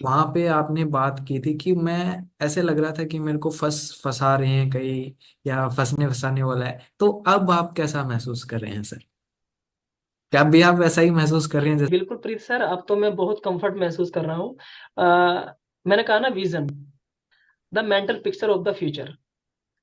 वहां पे आपने बात की थी कि मैं, ऐसे लग रहा था कि मेरे को फंसा रहे हैं कहीं, या फंसने फंसाने वाला है। तो अब आप कैसा महसूस कर रहे हैं सर? क्या अभी आप वैसा ही महसूस कर रहे हैं जैसे? बिल्कुल प्रीत सर, अब तो मैं बहुत कंफर्ट महसूस कर रहा हूँ। मैंने कहा ना, vision, the mental picture of the future.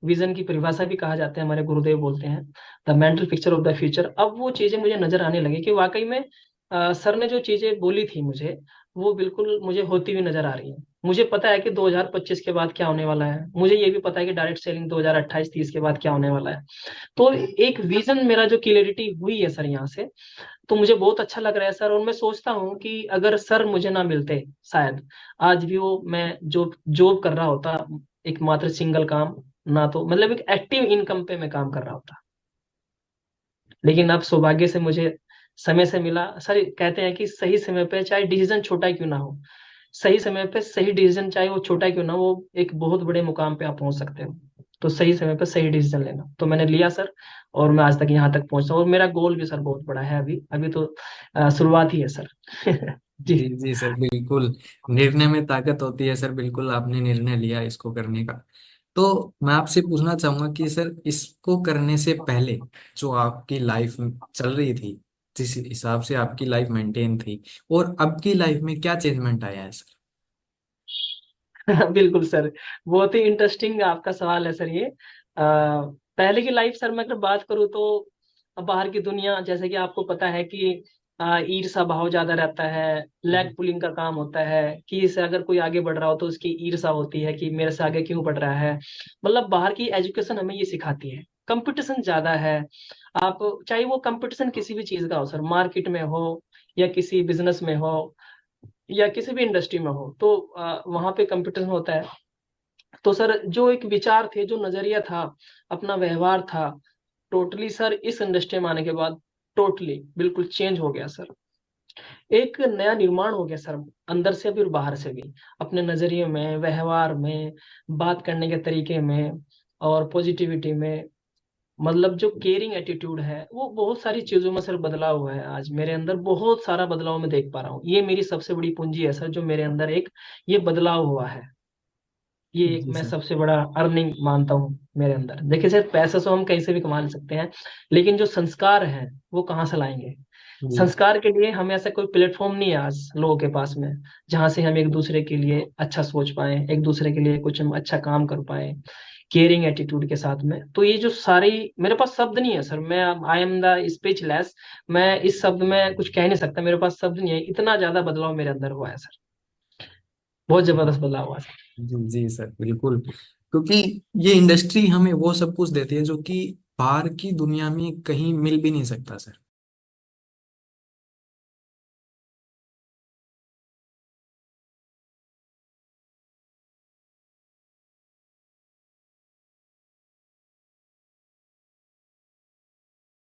Vision की परिभाषा भी कहा जाता है, हमारे गुरुदेव बोलते हैं the mental picture of the future. अब वो चीजें मुझे नजर आने लगी कि वाकई में सर ने जो चीजें बोली थी मुझे, वो बिल्कुल मुझे होती हुई नजर आ रही है। मुझे पता है कि 2025 के बाद क्या होने वाला है, मुझे ये भी पता है कि डायरेक्ट सेलिंग 2028-30 के बाद क्या होने वाला है। तो एक विजन मेरा जो क्लियरिटी हुई है सर यहाँ से, तो मुझे बहुत अच्छा लग रहा है सर। और मैं सोचता हूँ कि अगर सर मुझे ना मिलते, शायद आज भी वो मैं जो जॉब कर रहा होता, एक मात्र सिंगल काम, ना तो मतलब एक एक्टिव इनकम पे मैं काम कर रहा होता। लेकिन अब सौभाग्य से मुझे समय से मिला सर। कहते हैं कि सही समय पे, चाहे डिसीजन छोटा क्यों ना हो, सही समय पे सही डिसीजन, चाहे वो छोटा क्यों ना हो, वो एक बहुत बड़े मुकाम पे आप पहुंच सकते हो। तो सही समय पे सही डिसीजन लेना, तो मैंने लिया सर। और मैं आज तक यहाँ तक पहुंचा, और मेरा गोल भी सर बहुत बड़ा है। अभी अभी तो शुरुआत ही है सर। जी। जी जी सर, बिल्कुल। निर्णय में ताकत होती है सर, बिल्कुल आपने निर्णय लिया इसको करने का। तो मैं आपसे पूछना चाहूंगा कि सर, इसको करने से पहले जो आपकी लाइफ चल रही थी, जिस हिसाब से आपकी लाइफ मेंटेन थी, और अब की लाइफ में क्या चेंजमेंट आया है सर? बिल्कुल सर, बहुत ही इंटरेस्टिंग आपका सवाल है सर ये। पहले की लाइफ सर, मैं अगर बात करूँ तो बाहर की दुनिया, जैसे कि आपको पता है कि ईर्ष्या भाव ज्यादा रहता है। लेग पुलिंग का काम होता है कि इससे अगर कोई आगे बढ़ रहा हो तो उसकी ईर्ष्या होती है कि मेरे से आगे क्यों बढ़ रहा है। मतलब बाहर की एजुकेशन हमें ये सिखाती है, कंपटीशन ज्यादा है। आप, चाहे वो कंपटीशन किसी भी चीज का हो सर, मार्केट में हो या किसी बिजनेस में हो या किसी भी इंडस्ट्री में हो, तो वहां पे कंपटीशन होता है। तो सर, जो एक विचार थे, जो नजरिया था, अपना व्यवहार था, टोटली सर इस इंडस्ट्री में आने के बाद टोटली बिल्कुल चेंज हो गया सर। एक नया निर्माण हो गया सर, अंदर से भी और बाहर से भी, अपने नजरिए में, व्यवहार में, बात करने के तरीके में, और पॉजिटिविटी में। मतलब जो केयरिंग एटीट्यूड है, वो बहुत सारी चीजों में सर बदलाव हुआ है। आज मेरे अंदर बहुत सारा बदलाव मैं देख पा रहा हूँ। ये मेरी सबसे बड़ी पूंजी है सर, जो मेरे अंदर एक ये बदलाव हुआ है। ये एक जी मैं सर। सबसे बड़ा अर्निंग मानता हूँ मेरे अंदर। देखिए सर, पैसे तो हम कहीं से भी कमा सकते हैं, लेकिन जो संस्कार हैं वो कहाँ से लाएंगे? जी संस्कार के लिए हमें ऐसा कोई प्लेटफॉर्म नहीं है आज लोगों के पास में, जहां से हम एक दूसरे के लिए अच्छा सोच पाए, एक दूसरे के लिए कुछ हम अच्छा काम कर पाए, केयरिंग एटीट्यूड के साथ में। तो ये जो सारी, मेरे पास शब्द नहीं है सर, मैं, आई एम द स्पीचलेस। मैं इस शब्द में कुछ कह नहीं सकता, मेरे पास शब्द नहीं है, इतना ज्यादा बदलाव मेरे अंदर हुआ है सर। बहुत जबरदस्त बदलाव हुआ है सर। जी जी सर, बिल्कुल। क्योंकि ये इंडस्ट्री हमें वो सब कुछ देती है जो कि बाहर की दुनिया में कहीं मिल भी नहीं सकता सर।